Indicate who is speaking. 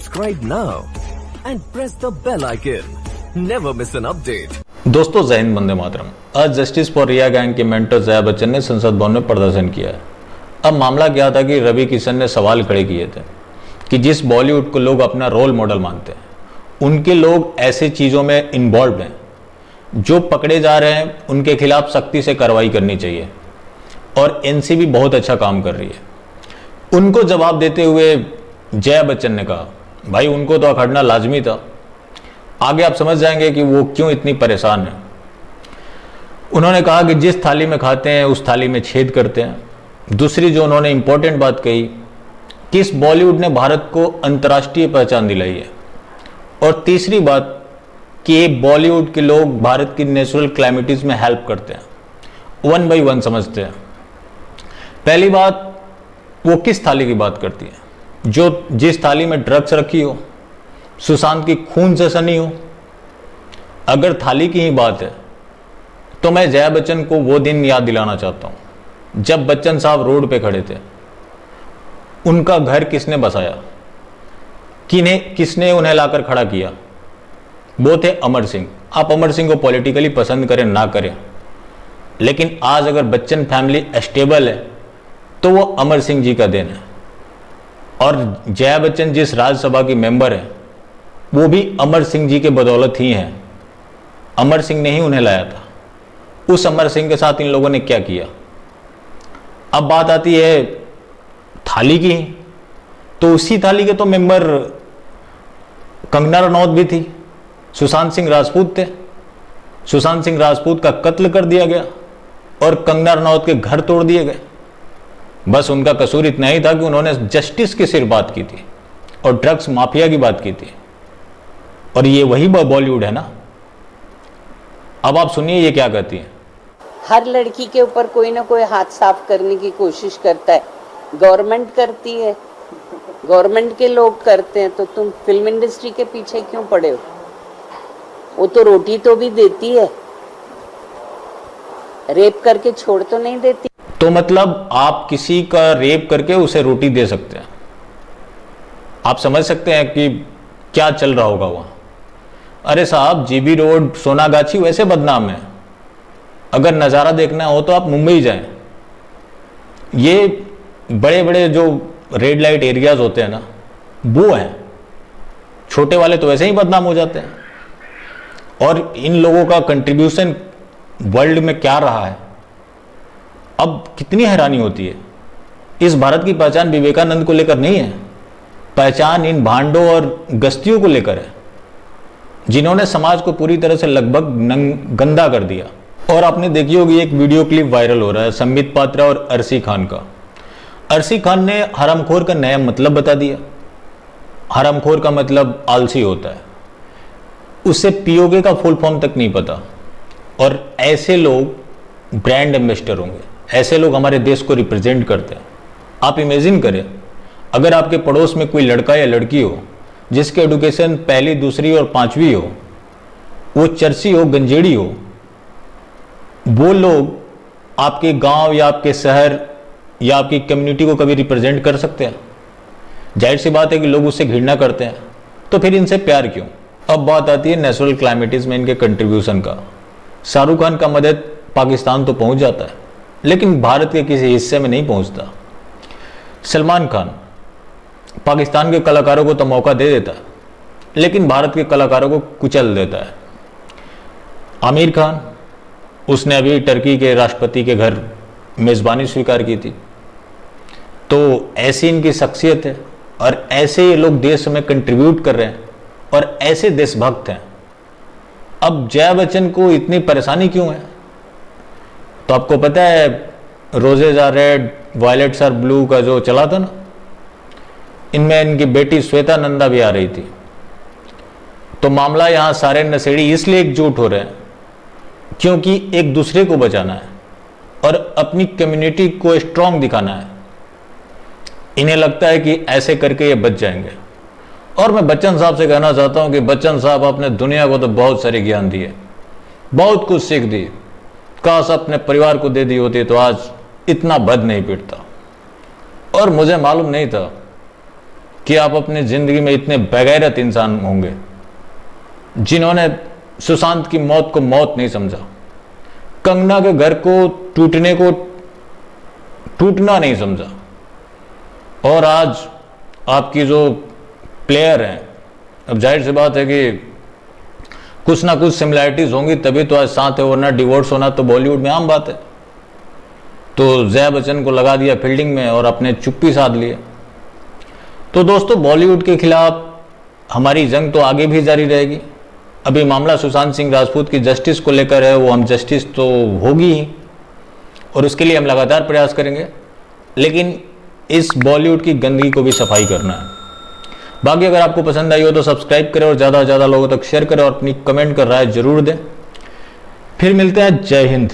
Speaker 1: Subscribe now and press the bell icon. Never miss an update.
Speaker 2: दोस्तों, जय हिंद, वंदे मातरम। आज justice for Riya gang के mentor Jaya Bachchan ने संसद भवन में प्रदर्शन किया है। अब मामला क्या था कि रवि किशन ने सवाल खड़े किए थे कि जिस बॉलीवुड को लोग अपना रोल मॉडल मानते हैं, उनके लोग ऐसी चीज़ों में इन्वॉल्व हैं जो पकड़े जा रहे हैं, उनके खिलाफ सख्ती से कार्रवाई करनी चाहिए। और एनसीबी बहुत अच्छा काम कर रही है। उनको जवाब देते हुए जया बच्चन ने कहा, भाई उनको तो अखड़ना लाजमी था। आगे आप समझ जाएंगे कि वो क्यों इतनी परेशान है। उन्होंने कहा कि जिस थाली में खाते हैं उस थाली में छेद करते हैं। दूसरी जो उन्होंने इंपॉर्टेंट बात कही कि इस बॉलीवुड ने भारत को अंतर्राष्ट्रीय पहचान दिलाई है। और तीसरी बात कि बॉलीवुड के लोग भारत की नेचुरल क्लाइमेटीज में हेल्प करते हैं, वन बाई वन समझते हैं। पहली बात, वो किस थाली की बात करती है? जो जिस थाली में ड्रग्स रखी हो, सुशांत की खून से सनी हो। अगर थाली की ही बात है तो मैं जया बच्चन को वो दिन याद दिलाना चाहता हूं जब बच्चन साहब रोड पे खड़े थे। उनका घर किसने बसाया, किसने उन्हें लाकर खड़ा किया? वो थे अमर सिंह। आप अमर सिंह को पॉलिटिकली पसंद करें ना करें, लेकिन आज अगर बच्चन फैमिली स्टेबल है तो वो अमर सिंह जी का देन है। और जया बच्चन जिस राज्यसभा की मेंबर है वो भी अमर सिंह जी के बदौलत ही हैं। अमर सिंह ने ही उन्हें लाया था। उस अमर सिंह के साथ इन लोगों ने क्या किया? अब बात आती है थाली की, तो उसी थाली के तो मेंबर कंगना रनौत भी थी। सुशांत सिंह राजपूत थे। सुशांत सिंह राजपूत का कत्ल कर दिया गया और कंगना रनौत के घर तोड़ दिए गए। बस उनका कसूर इतना ही था कि उन्होंने जस्टिस की सिर्फ बात की थी और ड्रग्स माफिया की बात की थी। और ये वही बॉलीवुड है ना। अब आप सुनिए ये क्या कहती है।
Speaker 3: हर लड़की के ऊपर कोई ना कोई हाथ साफ करने की कोशिश करता है। गवर्नमेंट करती है, गवर्नमेंट के लोग करते हैं, तो तुम फिल्म इंडस्ट्री के पीछे क्यों पड़े हो? वो तो रोटी तो भी देती है, रेप करके छोड़ तो नहीं देती।
Speaker 2: तो मतलब आप किसी का रेप करके उसे रोटी दे सकते हैं। आप समझ सकते हैं कि क्या चल रहा होगा वहां। अरे साहब, जीबी रोड, सोनागाछी वैसे बदनाम है। अगर नज़ारा देखना हो तो आप मुंबई जाएं। ये बड़े बड़े जो रेड लाइट एरियाज होते हैं ना, वो हैं। छोटे वाले तो वैसे ही बदनाम हो जाते हैं। और इन लोगों का कंट्रीब्यूशन वर्ल्ड में क्या रहा है, अब कितनी हैरानी होती है। इस भारत की पहचान विवेकानंद को लेकर नहीं है, पहचान इन भांडों और गस्तियों को लेकर है, जिन्होंने समाज को पूरी तरह से लगभग गंदा कर दिया। और आपने देखी होगी एक वीडियो क्लिप वायरल हो रहा है संबित पात्रा और अर्शी खान का। अर्शी खान ने हरामखोर का नया मतलब बता दिया। हरामखोर का मतलब आलसी होता है। उससे पीओके का फुल फॉर्म तक नहीं पता। और ऐसे लोग ब्रांड एम्बेसडर होंगे, ऐसे लोग हमारे देश को रिप्रेजेंट करते हैं। आप इमेजिन करें, अगर आपके पड़ोस में कोई लड़का या लड़की हो जिसकी एजुकेशन पहली, दूसरी और पांचवी हो, वो चर्ची हो, गंजेड़ी हो, वो लोग आपके गांव या आपके शहर या आपकी कम्युनिटी को कभी रिप्रेजेंट कर सकते हैं? जाहिर सी बात है कि लोग उससे घृणा करते हैं। तो फिर इनसे प्यार क्यों? अब बात आती है नेचुरल क्लाइमेटीज में इनके कंट्रीब्यूशन का। शाहरुख खान का मदद पाकिस्तान तो पहुंच जाता है, लेकिन भारत के किसी हिस्से में नहीं पहुंचता। सलमान खान पाकिस्तान के कलाकारों को तो मौका दे देता है, लेकिन भारत के कलाकारों को कुचल देता है। आमिर खान, उसने अभी टर्की के राष्ट्रपति के घर मेज़बानी स्वीकार की थी। तो ऐसी इनकी शख्सियत है और ऐसे ये लोग देश में कंट्रीब्यूट कर रहे हैं और ऐसे देशभक्त हैं। अब जया बच्चन को इतनी परेशानी क्यों है? तो आपको पता है roses are red, violets are blue का जो चला था ना, इनमें इनकी बेटी श्वेता नंदा भी आ रही थी। तो मामला यहां सारे नशेड़ी इसलिए एकजुट हो रहे हैं क्योंकि एक दूसरे को बचाना है और अपनी कम्युनिटी को स्ट्रांग दिखाना है। इन्हें लगता है कि ऐसे करके ये बच जाएंगे। और मैं बच्चन साहब से कहना चाहता हूं कि बच्चन साहब, आपने दुनिया को तो बहुत सारे ज्ञान दिए, बहुत कुछ सीख दी। काश अपने परिवार को दे दी होती तो आज इतना बद नहीं पिटता। और मुझे मालूम नहीं था कि आप अपनी जिंदगी में इतने बेगैरत इंसान होंगे जिन्होंने सुशांत की मौत को मौत नहीं समझा, कंगना के घर को टूटना नहीं समझा, और आज आपकी जो प्लेयर हैं, अब जाहिर सी बात है कि कुछ ना कुछ सिमिलैरिटीज होंगी तभी तो आज साथ है, वरना डिवोर्स होना तो बॉलीवुड में आम बात है। तो जया बच्चन को लगा दिया फील्डिंग में और अपने चुप्पी साध लिए। तो दोस्तों, बॉलीवुड के खिलाफ हमारी जंग तो आगे भी जारी रहेगी। अभी मामला सुशांत सिंह राजपूत की जस्टिस को लेकर है, वो हम जस्टिस तो होगी ही और उसके लिए हम लगातार प्रयास करेंगे, लेकिन इस बॉलीवुड की गंदगी को भी सफाई करना है। बाकी अगर आपको पसंद आई हो तो सब्सक्राइब करें और ज़्यादा से ज़्यादा लोगों तक शेयर करें और अपनी कमेंट कर राय जरूर दें। फिर मिलते हैं। जय हिंद।